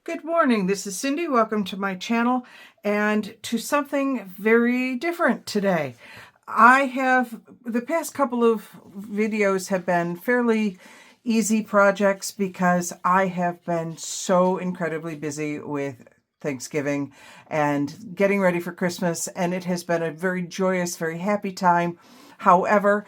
Good morning, this is Cindy. Welcome to my channel and to something very different today. The past couple of videos have been fairly easy projects because I have been so incredibly busy with Thanksgiving and getting ready for Christmas, and it has been a very joyous, very happy time. However,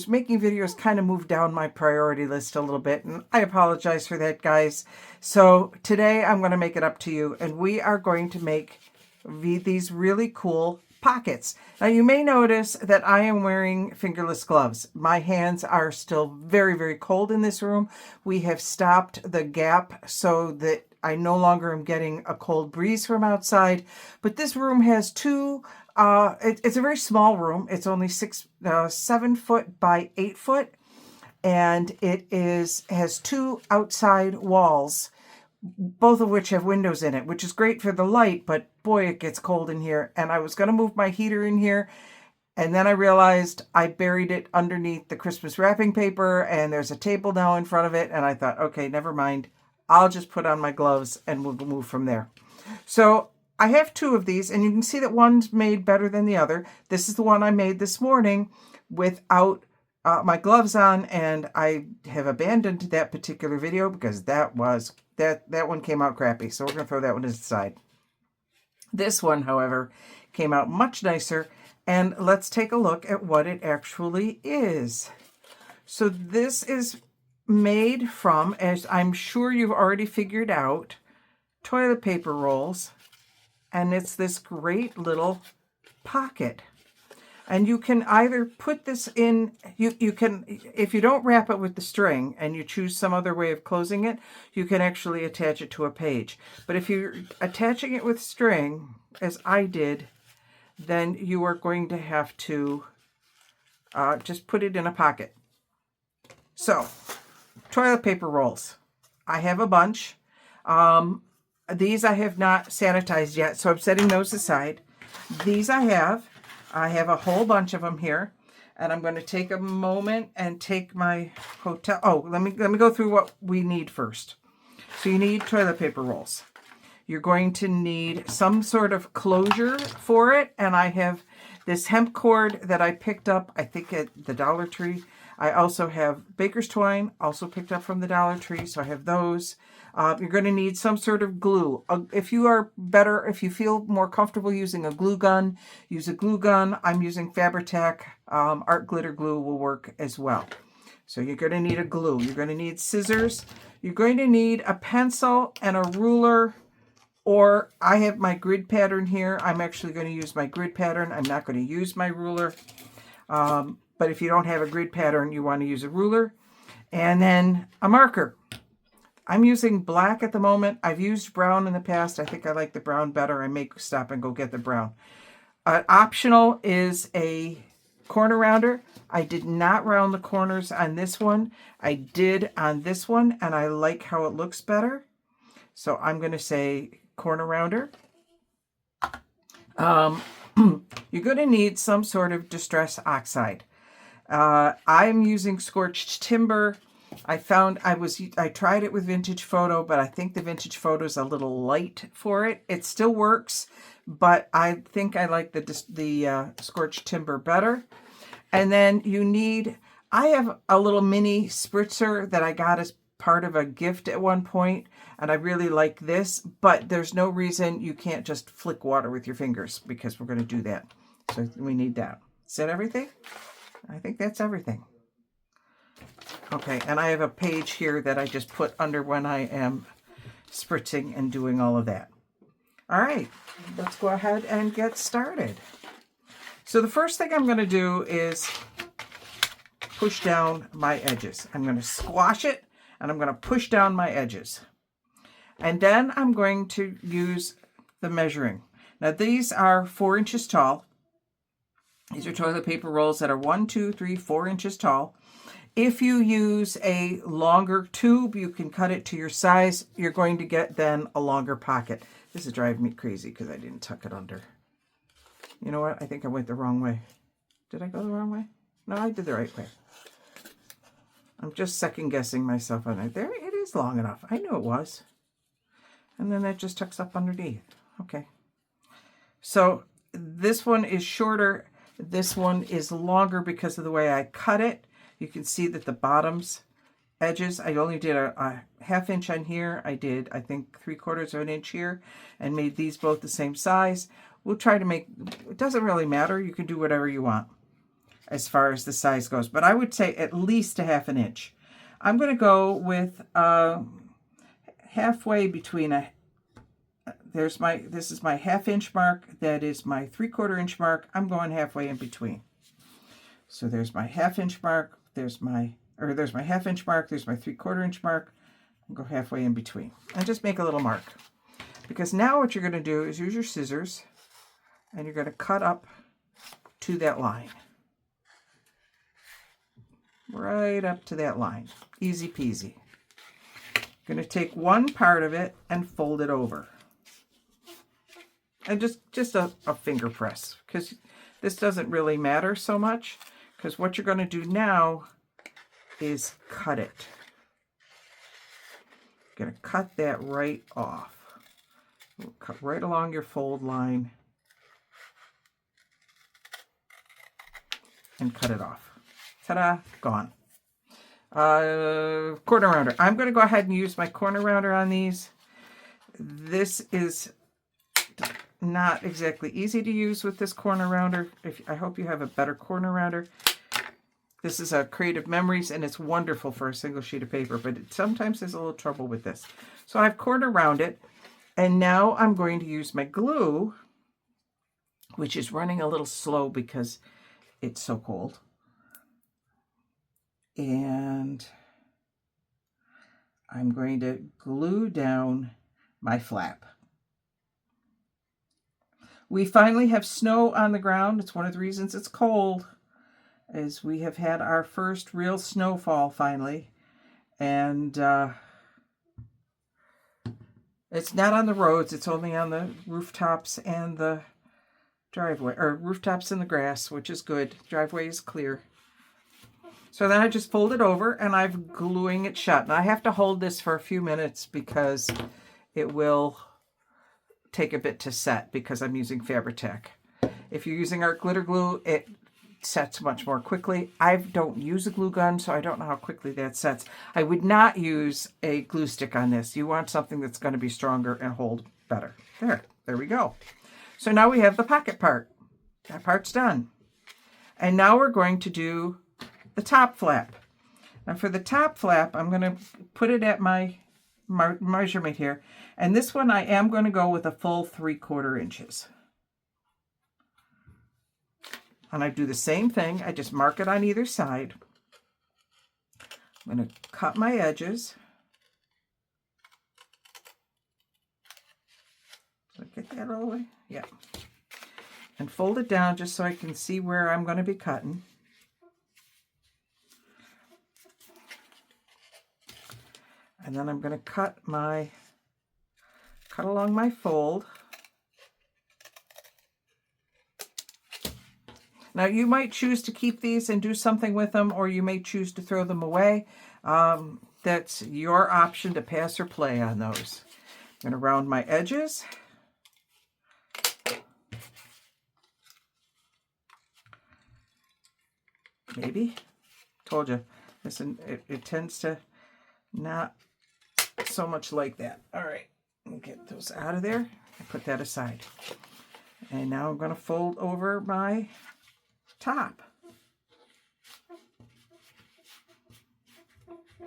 making videos kind of moved down my priority list a little bit, and I apologize for that, guys. So today I'm going to make it up to you, and we are going to make these really cool pockets. Now you may notice that I am wearing fingerless gloves. My hands are still very, very cold in this room. We have stopped the gap so that I no longer am getting a cold breeze from outside, but this room has it's a very small room. It's only 7 foot by 8 foot, and it has two outside walls, both of which have windows in it, which is great for the light, but boy, it gets cold in here. And I was going to move my heater in here, and then I realized I buried it underneath the Christmas wrapping paper, and there's a table now in front of it, and I thought, okay, never mind. I'll just put on my gloves and we'll move from there. So I have two of these, and you can see that one's made better than the other. This is the one I made this morning without my gloves on, and I have abandoned that particular video because that one came out crappy. So we're going to throw that one aside. This one, however, came out much nicer, and let's take a look at what it actually is. So this is made from, as I'm sure you've already figured out, toilet paper rolls. And it's this great little pocket. And you can either put this in, you can, if you don't wrap it with the string and you choose some other way of closing it, you can actually attach it to a page. But if you're attaching it with string, as I did, then you are going to have to just put it in a pocket. So, toilet paper rolls. I have a bunch. These I have not sanitized yet, so I'm setting those aside. These I have a whole bunch of them here, and I'm going to take a moment and take my hotel. Oh, let me go through what we need first. So you need toilet paper rolls. You're going to need some sort of closure for it, and I have this hemp cord that I picked up, I think, at the Dollar Tree. I also have baker's twine, also picked up from the Dollar Tree, so I have those. You're going to need some sort of glue. If you feel more comfortable using a glue gun, use a glue gun. I'm using Fabri-Tac. Art glitter glue will work as well. So you're going to need a glue. You're going to need scissors. You're going to need a pencil and a ruler, or I have my grid pattern here. I'm actually going to use my grid pattern. I'm not going to use my ruler. But if you don't have a grid pattern, you want to use a ruler. And then a marker. I'm using black at the moment. I've used brown in the past. I think I like the brown better. I may stop and go get the brown. Optional is a corner rounder. I did not round the corners on this one. I did on this one, and I like how it looks better. So I'm going to say corner rounder. You're going to need some sort of distress oxide. I'm using scorched timber. I tried it with Vintage Photo, but I think the Vintage Photo is a little light for it. It still works, but I think I like the scorched timber better. And then I have a little mini spritzer that I got as part of a gift at one point, and I really like this, but there's no reason you can't just flick water with your fingers, because we're going to do that. So we need that. Is that everything? I think that's everything. Okay, and I have a page here that I just put under when I am spritzing and doing all of that. All right, let's go ahead and get started. So the first thing I'm going to do is push down my edges. I'm going to squash it, and I'm going to push down my edges. And then I'm going to use the measuring. Now these are 4 inches tall. These are toilet paper rolls that are 1, 2, 3, 4 inches tall. If you use a longer tube, you can cut it to your size. You're going to get then a longer pocket. This is driving me crazy because I didn't tuck it under. You know what? I think I went the wrong way. Did I go the wrong way? No, I did the right way. I'm just second guessing myself on it. There it is long enough. I knew it was. And then that just tucks up underneath. Okay. So this one is shorter. This one is longer because of the way I cut it. You can see that the bottoms edges, I only did a ½ inch on here. I did, I think, 3/4 of an inch here and made these both the same size. We'll try to make, it doesn't really matter. You can do whatever you want as far as the size goes, but I would say at least a ½ inch. I'm going to go with halfway between this is my ½ inch mark. That is my 3/4 inch mark. I'm going halfway in between. So there's my ½ inch mark. There's my ½ inch mark. There's my 3/4 inch mark. I'll go halfway in between and just make a little mark. Because now what you're going to do is use your scissors and you're going to cut up to that line. Right up to that line. Easy peasy. Going to take one part of it and fold it over. And just a finger press, because this doesn't really matter so much, because what you're going to do now is cut it. Going to cut that right off. We'll cut right along your fold line and cut it off. Ta-da, gone. Corner rounder. I'm going to go ahead and use my corner rounder on these. This is not exactly easy to use with this corner rounder. I hope you have a better corner rounder. This is a Creative Memories, and it's wonderful for a single sheet of paper, but sometimes there's a little trouble with this. So I've corner rounded, and now I'm going to use my glue, which is running a little slow because it's so cold. And I'm going to glue down my flap. We finally have snow on the ground. It's one of the reasons it's cold, is we have had our first real snowfall finally. And it's not on the roads. It's only on the rooftops and the driveway, or rooftops and the grass, which is good. Driveway is clear. So then I just fold it over and I'm gluing it shut. And I have to hold this for a few minutes because it will take a bit to set because I'm using Fabri-Tac. If you're using art glitter glue, it sets much more quickly. I don't use a glue gun, so I don't know how quickly that sets. I would not use a glue stick on this. You want something that's going to be stronger and hold better. There we go. So now we have the pocket part. That part's done. And now we're going to do the top flap. Now for the top flap, I'm going to put it at my measurement here. And this one I am going to go with a full 3/4 inches. And I do the same thing. I just mark it on either side. I'm going to cut my edges. Did I get that all the way? Yeah. And fold it down just so I can see where I'm going to be cutting. And then I'm going to cut along my fold. Now you might choose to keep these and do something with them, or you may choose to throw them away. That's your option to pass or play on those. I'm going to round my edges. Maybe. Told you. Listen, it tends to not so much like that. All right. Get those out of there and put that aside. And now I'm going to fold over my top.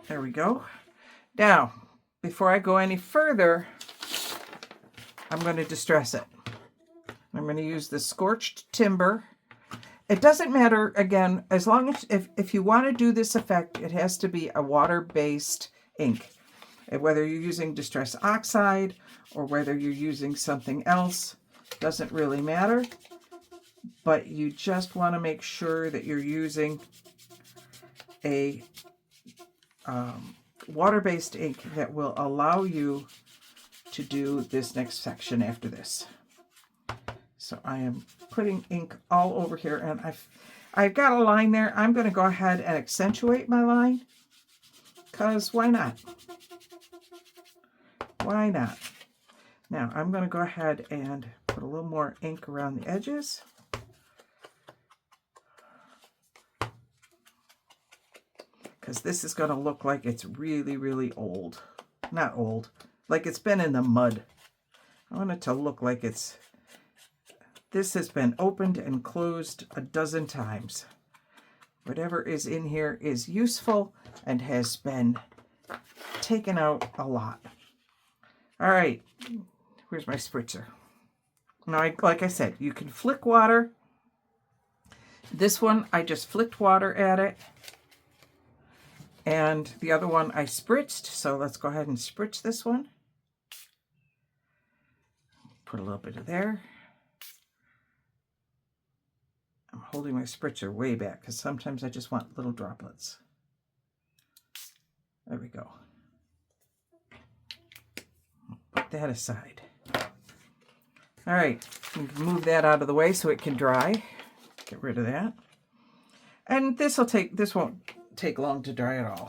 There we go. Now, before I go any further, I'm going to distress it. I'm going to use the Scorched Timber. It doesn't matter, again, as long as, if you want to do this effect, it has to be a water-based ink. Whether you're using Distress Oxide or whether you're using something else, doesn't really matter. But you just want to make sure that you're using a water-based ink that will allow you to do this next section after this. So I am putting ink all over here, and I've got a line there. I'm going to go ahead and accentuate my line, because why not? Why not? Now I'm going to go ahead and put a little more ink around the edges. Because this is going to look like it's really, really old. Not old, like it's been in the mud. I want it to look like this has been opened and closed a dozen times. Whatever is in here is useful and has been taken out a lot. All right, where's my spritzer? Now, like I said, you can flick water. This one, I just flicked water at it. And the other one I spritzed, so let's go ahead and spritz this one. Put a little bit of there. I'm holding my spritzer way back because sometimes I just want little droplets. There we go. Put that aside. All right, move that out of the way so it can dry. Get rid of that. And this won't take long to dry at all.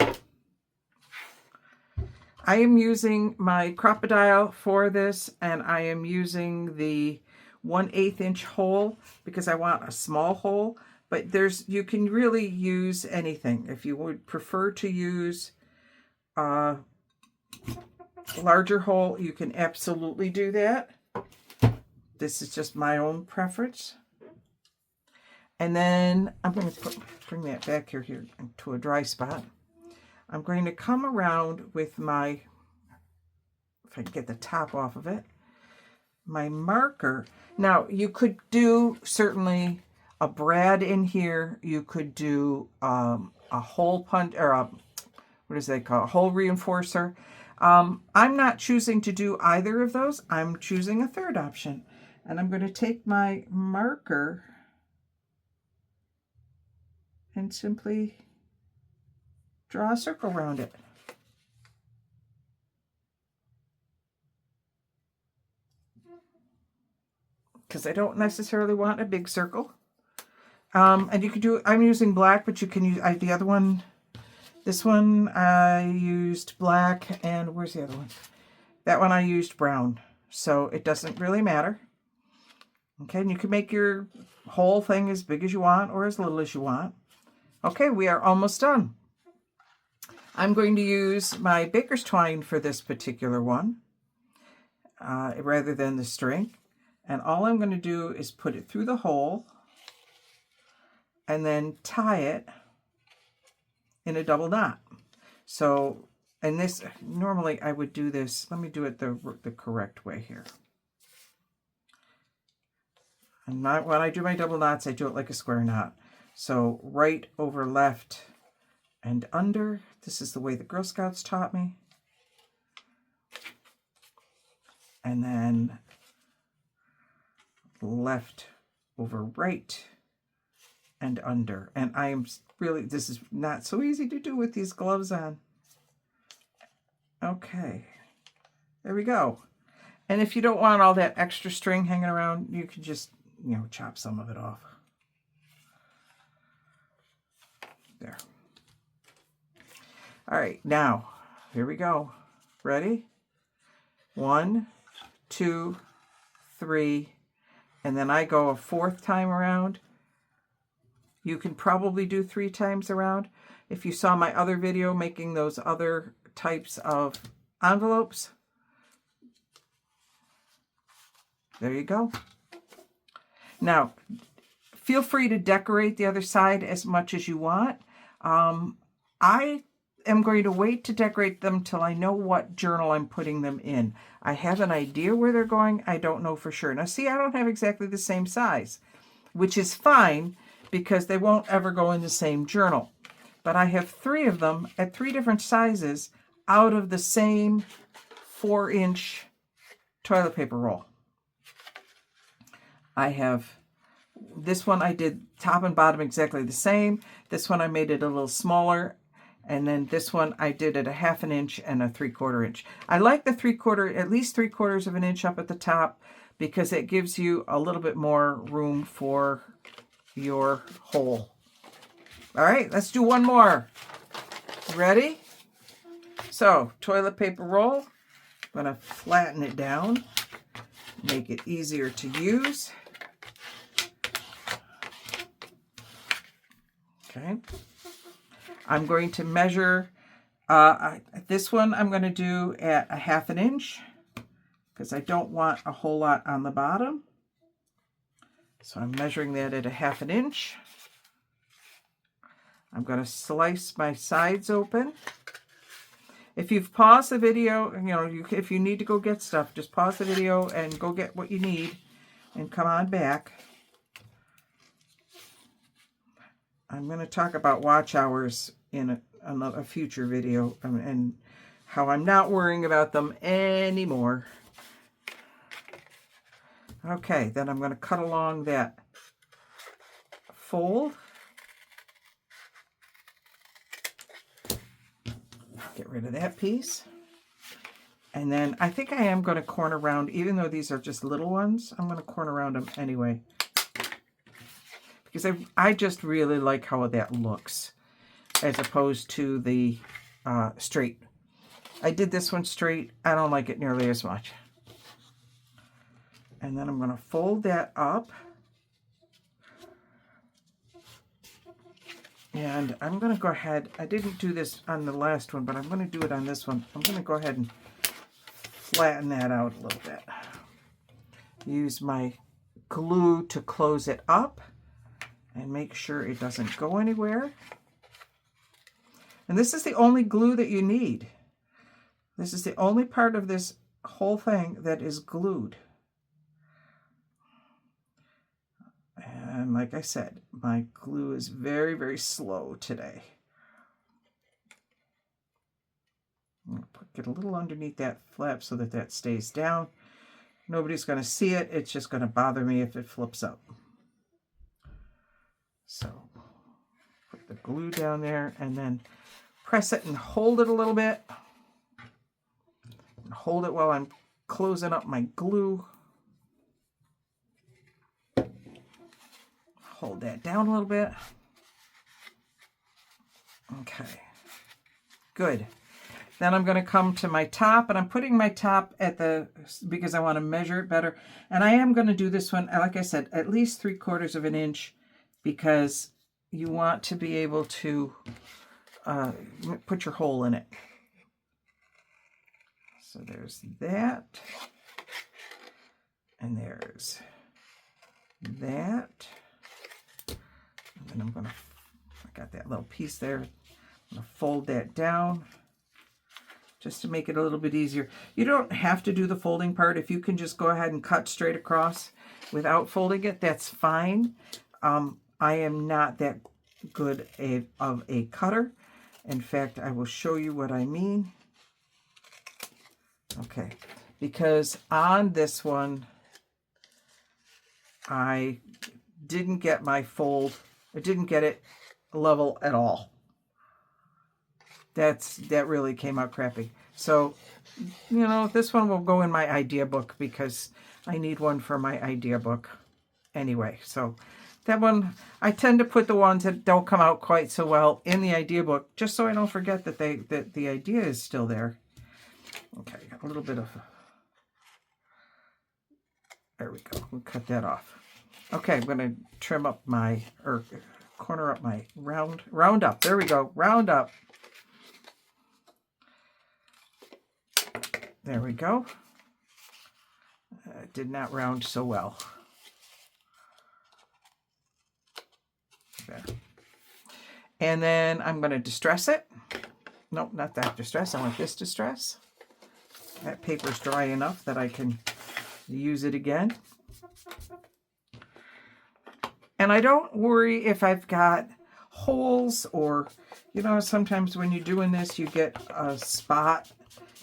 I am using my Crop-A-Dile for this, and I am using the 1/8 inch hole because I want a small hole, but you can really use anything. If you would prefer to use a larger hole, you can absolutely do that. This is just my own preference. And then I'm going to bring that back here to a dry spot. I'm going to come around with my, if I can get the top off of it, my marker. Now, you could do certainly a brad in here. You could do a hole punch, or what is they call, a hole reinforcer. I'm not choosing to do either of those. I'm choosing a third option. And I'm going to take my marker and simply draw a circle around it. Because I don't necessarily want a big circle. And you could do, I'm using black, but you can use, the other one, this one I used black, and where's the other one? That one I used brown. So it doesn't really matter. Okay, and you can make your whole thing as big as you want or as little as you want. Okay, we are almost done. I'm going to use my baker's twine for this particular one, rather than the string. And all I'm going to do is put it through the hole and then tie it in a double knot. So, and this, normally I would do this, let me do it the correct way here. And when I do my double knots, I do it like a square knot. So right over left and under. This is the way the Girl Scouts taught me. And then left over right and under. And I am really, this is not so easy to do with these gloves on. Okay, there we go. And if you don't want all that extra string hanging around, you can just, chop some of it off. There. All right, now, here we go. Ready? 1, 2, 3, and then I go a 4th time around. You can probably do 3 times around. If you saw my other video making those other types of envelopes, there you go. Now, feel free to decorate the other side as much as you want. I am going to wait to decorate them till I know what journal I'm putting them in. I have an idea where they're going. I don't know for sure. Now, see, I don't have exactly the same size, which is fine because they won't ever go in the same journal. But I have 3 of them at 3 different sizes out of the same 4-inch toilet paper roll. I have this one, I did top and bottom exactly the same. This one I made it a little smaller. And then this one I did at a 1/2 inch and a 3/4 inch. I like the at least 3/4 of an inch up at the top because it gives you a little bit more room for your hole. All right, let's do one more. Ready? So, toilet paper roll. I'm going to flatten it down, make it easier to use. Okay. I'm going to measure, this one I'm going to do at a 1/2 inch because I don't want a whole lot on the bottom. So I'm measuring that at a 1/2 inch. I'm going to slice my sides open. If you've paused the video, if you need to go get stuff, just pause the video and go get what you need and come on back. I'm going to talk about watch hours in a future video and how I'm not worrying about them anymore. Okay, then I'm going to cut along that fold. Get rid of that piece. And then I think I am going to corner round, even though these are just little ones, I'm going to corner round them anyway. Because I just really like how that looks as opposed to the straight. I did this one straight. I don't like it nearly as much. And then I'm going to fold that up. And I'm going to go ahead, I didn't do this on the last one, but I'm going to do it on this one. I'm going to go ahead and flatten that out a little bit. Use my glue to close it up and make sure it doesn't go anywhere. And this is the only glue that you need. This is the only part of this whole thing that is glued. And like I said, my glue is very, very slow today. I'm going to get a little underneath that flap so that that stays down. Nobody's going to see it. It's just going to bother me if it flips up. So put the glue down there and then press it and hold it a little bit. And hold it while I'm closing up my glue. Hold that down a little bit. Okay, good. Then I'm going to come to my top, and I'm putting my top at because I want to measure it better. And I am going to do this one, like I said, at least 3/4 of an inch, because you want to be able to put your hole in it. So there's that. And there's that. And then I got that little piece there. I'm going to fold that down just to make it a little bit easier. You don't have to do the folding part. If you can just go ahead and cut straight across without folding it, that's fine. I am not that good of a cutter. In fact, I will show you what I mean. Okay, because on this one, I didn't get my fold. I didn't get it level at all. That really came out crappy. So, this one will go in my idea book because I need one for my idea book anyway. So that one, I tend to put the ones that don't come out quite so well in the idea book, just so I don't forget that the idea is still there. Okay, got a little bit of, there we go. We'll cut that off. Okay, I'm going to trim up corner up my round up. There we go, round up. There we go. It did not round so well. There. And then I'm going to distress it. Nope, not that distress. I want this distress. That paper's dry enough that I can use it again. And I don't worry if I've got holes or, sometimes when you're doing this, you get a spot.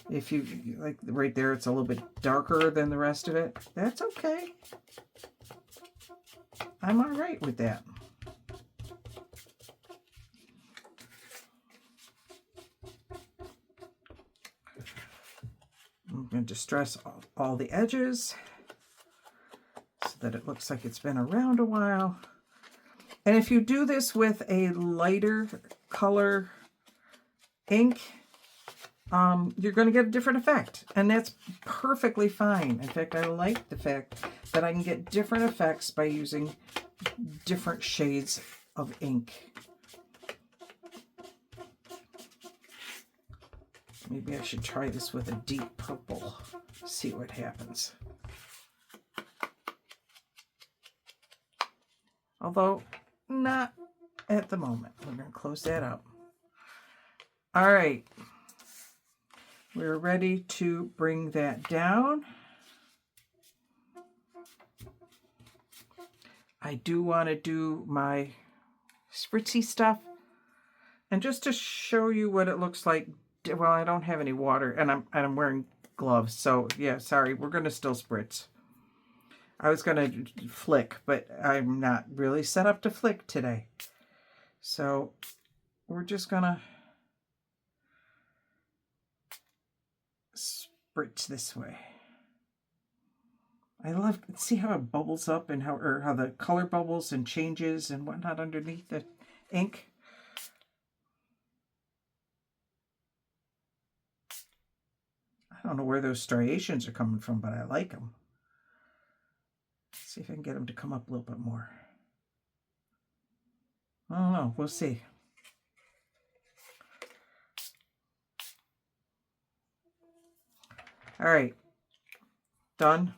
If you, like right there, it's a little bit darker than the rest of it. That's okay. I'm all right with that. I'm going to distress all the edges so that it looks like it's been around a while. And if you do this with a lighter color ink, you're going to get a different effect. And that's perfectly fine. In fact, I like the fact that I can get different effects by using different shades of ink. Maybe I should try this with a deep purple. See what happens. Although, not at the moment. We're going to close that up. All right. We're ready to bring that down. I do want to do my spritzy stuff. And just to show you what it looks like, well, I don't have any water, and I'm wearing gloves, so yeah, sorry, we're going to still spritz. I was going to flick, but I'm not really set up to flick today. So we're just going to spritz this way. I love, see how it bubbles up and how the color bubbles and changes and whatnot underneath the ink. I don't know where those striations are coming from, but I like them. Let's see if I can get them to come up a little bit more. I don't know. We'll see. All right. Done.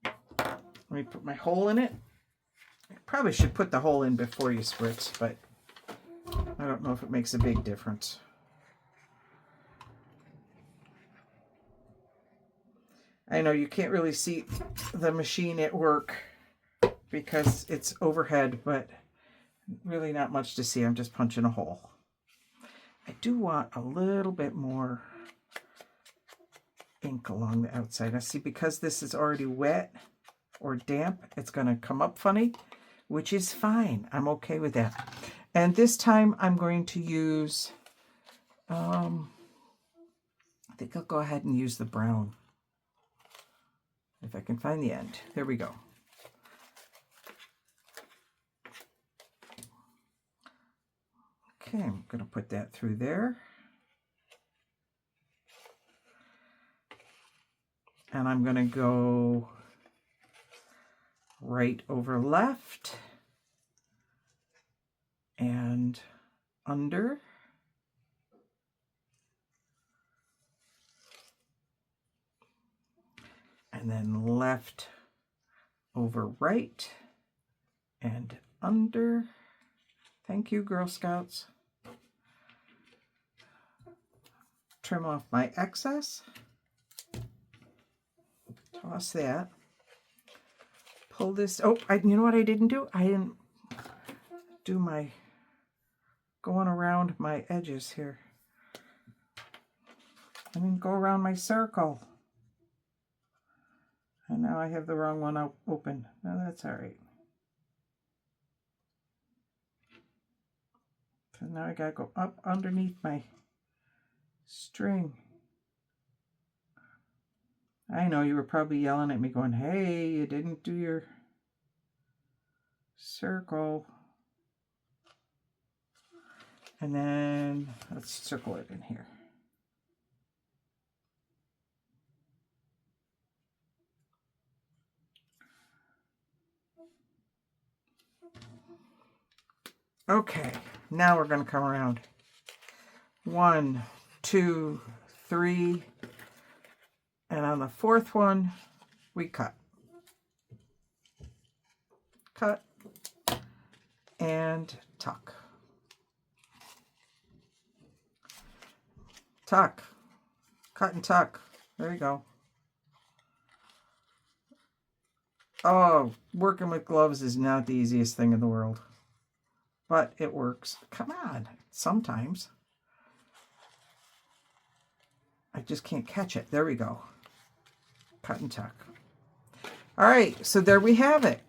Let me put my hole in it. I probably should put the hole in before you spritz, but I don't know if it makes a big difference. I know you can't really see the machine at work because it's overhead, but really not much to see. I'm just punching a hole. I do want a little bit more ink along the outside. I see, because this is already wet or damp, it's going to come up funny, which is fine. I'm okay with that. And this time I'm going to use, I think I'll go ahead and use the brown. If I can find the end. There we go. Okay, I'm going to put that through there. And I'm going to go right over left and under. And then left over right and under. Thank you, Girl Scouts. Trim off my excess. Toss that. Pull this. Oh, you know what I didn't do? I didn't do my going around my edges here. I didn't go around my circle. And now I have the wrong one open. No, that's all right. So now I gotta go up underneath my string. I know you were probably yelling at me going, hey, you didn't do your circle. And then let's circle it in here. Okay, now we're going to come around. 1, 2, 3, and on the fourth one, we cut. Cut and tuck. Tuck. Cut and tuck. There you go. Oh, working with gloves is not the easiest thing in the world. But it works. Come on. Sometimes. I just can't catch it. There we go. Cut and tuck. All right, so there we have it.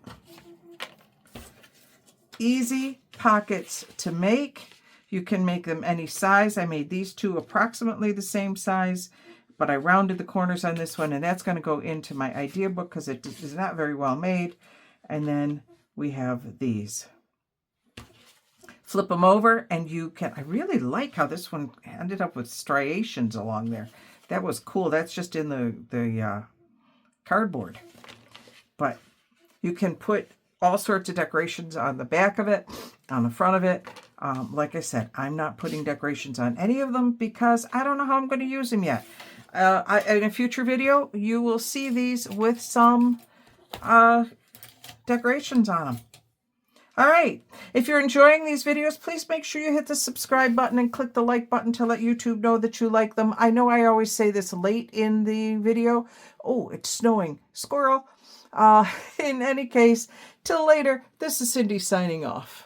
Easy pockets to make. You can make them any size. I made these two approximately the same size, but I rounded the corners on this one, and that's going to go into my idea book because it is not very well made. And then we have these. flip them over, and you can, I really like how this one ended up with striations along there. That was cool. That's just in the cardboard. But you can put all sorts of decorations on the back of it, on the front of it. Like I said, I'm not putting decorations on any of them because I don't know how I'm going to use them yet. In a future video, you will see these with some decorations on them. All right. If you're enjoying these videos, please make sure you hit the subscribe button and click the like button to let YouTube know that you like them. I know I always say this late in the video. Oh, it's snowing. Squirrel. In any case, till later, this is Cindy signing off.